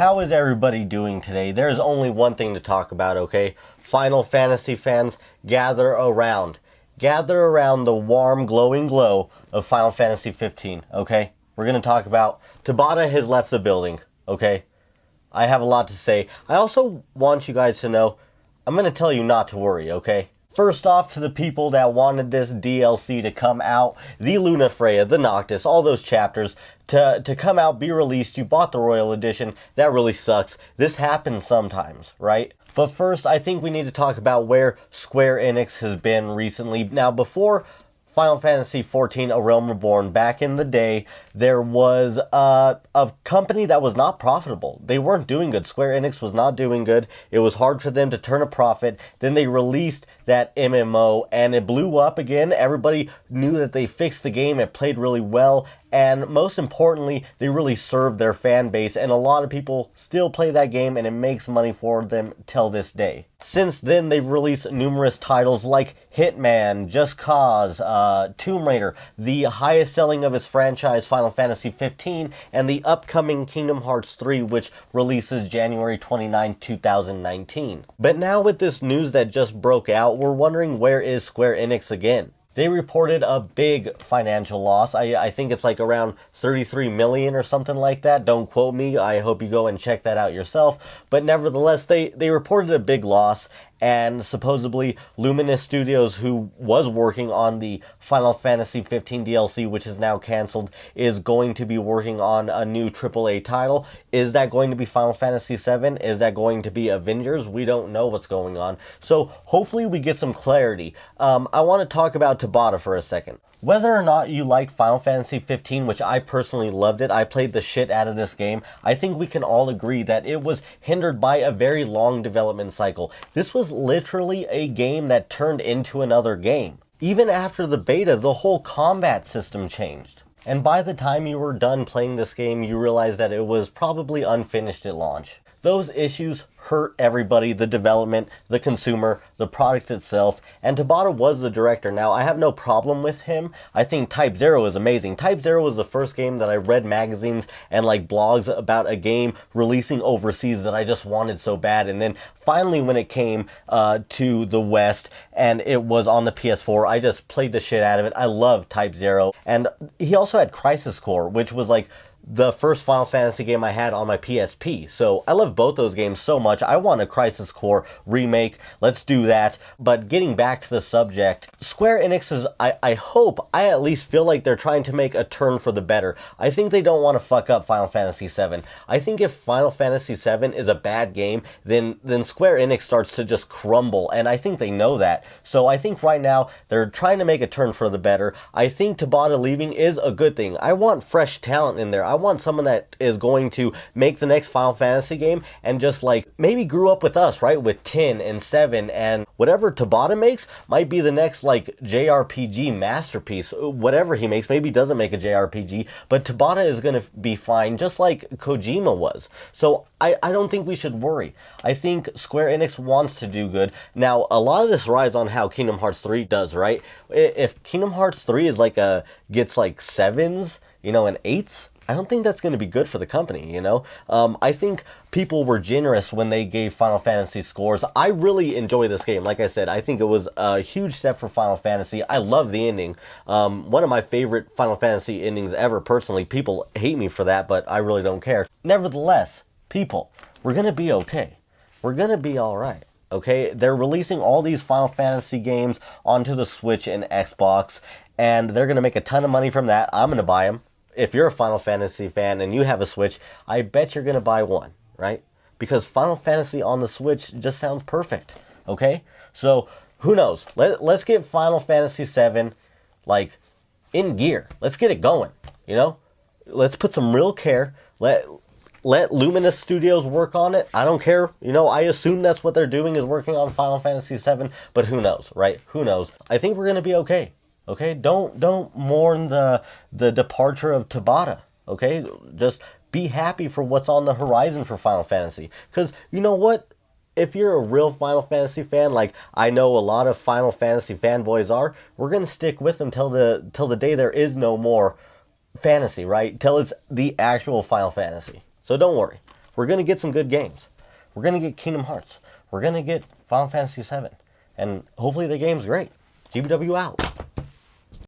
How is everybody doing today? There's only one thing to talk about, okay? Final Fantasy fans, gather around. Gather around the warm, glowing glow of Final Fantasy 15, okay? We're going to talk about Tabata has left the building, okay? I have a lot to say. I also want you guys to know, I'm going to tell you not to worry, okay? First off, to the people that wanted this DLC to come out, the Luna Freya, the Noctis, all those chapters, to come out, be released, you bought the Royal Edition, that really sucks. This happens sometimes, right? But first, I think we need to talk about where Square Enix has been recently. Now, before Final Fantasy XIV, A Realm Reborn, back in the day, there was a company that was not profitable. They weren't doing good. Square Enix was not doing good. It was hard for them to turn a profit. Then they released that MMO, and it blew up again. Everybody knew that they fixed the game. It played really well. And most importantly, they really served their fan base, and a lot of people still play that game, and it makes money for them till this day. Since then, they've released numerous titles like Hitman, Just Cause, Tomb Raider, the highest selling of its franchise, Final Fantasy 15, and the upcoming Kingdom Hearts 3, which releases January 29, 2019. But now with this news that just broke out, we're wondering, where is Square Enix again? They reported a big financial loss. I think it's like around 33 million or something like that. Don't quote me. I hope you go and check that out yourself. But nevertheless, they reported a big loss. And supposedly Luminous Studios, who was working on the Final Fantasy 15 DLC, which is now canceled, is going to be working on a new AAA title. Is that going to be Final Fantasy 7? Is that going to be Avengers? We don't know what's going on. So hopefully we get some clarity. I want to talk about Tabata for a second. Whether or not you liked Final Fantasy 15, which I personally loved it, I played the shit out of this game, I think we can all agree that it was hindered by a very long development cycle. This was literally a game that turned into another game. Even after the beta, the whole combat system changed. And by the time you were done playing this game, you realized that it was probably unfinished at launch. Those issues hurt everybody, the development, the consumer, the product itself, and Tabata was the director. Now, I have no problem with him. I think Type 0 is amazing. Type 0 was the first game that I read magazines and like blogs about a game releasing overseas that I just wanted so bad. And then finally when it came to the West and it was on the PS4, I just played the shit out of it. I love Type 0. And he also had Crisis Core, which was like the first Final Fantasy game I had on my PSP. So I love both those games so much. I want a Crisis Core remake. Let's do that. But getting back to the subject, Square Enix is, I hope, I at least feel like they're trying to make a turn for the better. I think they don't want to fuck up Final Fantasy VII. I think if Final Fantasy VII is a bad game, then Square Enix starts to just crumble. And I think they know that. So I think right now they're trying to make a turn for the better. I think Tabata leaving is a good thing. I want fresh talent in there. I want someone that is going to make the next Final Fantasy game and just like maybe grew up with us, right? With 10 and 7 and whatever Tabata makes might be the next like JRPG masterpiece. Whatever he makes, maybe he doesn't make a JRPG, but Tabata is going to be fine just like Kojima was. So I don't think we should worry. I think Square Enix wants to do good. Now, a lot of this rides on how Kingdom Hearts 3 does, right? If Kingdom Hearts 3 is like gets like 7s, and 8s, I don't think that's going to be good for the company, I think people were generous when they gave Final Fantasy scores. I really enjoy this game. Like I said, I think it was a huge step for Final Fantasy. I love the ending. One of my favorite Final Fantasy endings ever, personally. People hate me for that, but I really don't care. Nevertheless, people, we're going to be okay. We're going to be alright. Okay? They're releasing all these Final Fantasy games onto the Switch and Xbox, and they're going to make a ton of money from that. I'm going to buy them. If you're a Final Fantasy fan and you have a Switch, I bet you're going to buy one, right? Because Final Fantasy on the Switch just sounds perfect, okay? So, who knows? Let's get Final Fantasy VII, like, in gear. Let's get it going, Let's put some real care. Let Luminous Studios work on it. I don't care. I assume that's what they're doing, is working on Final Fantasy VII, but who knows, right? Who knows? I think we're going to be okay. Okay, don't mourn the departure of Tabata. Okay, just be happy for what's on the horizon for Final Fantasy. Because you know what? If you're a real Final Fantasy fan, like I know a lot of Final Fantasy fanboys are, we're gonna stick with them till the day there is no more fantasy, right? Till it's the actual Final Fantasy. So don't worry. we're going to get some good games. We're going to get Kingdom Hearts. We're going to get Final Fantasy VII. And hopefully the game's great. GBW out.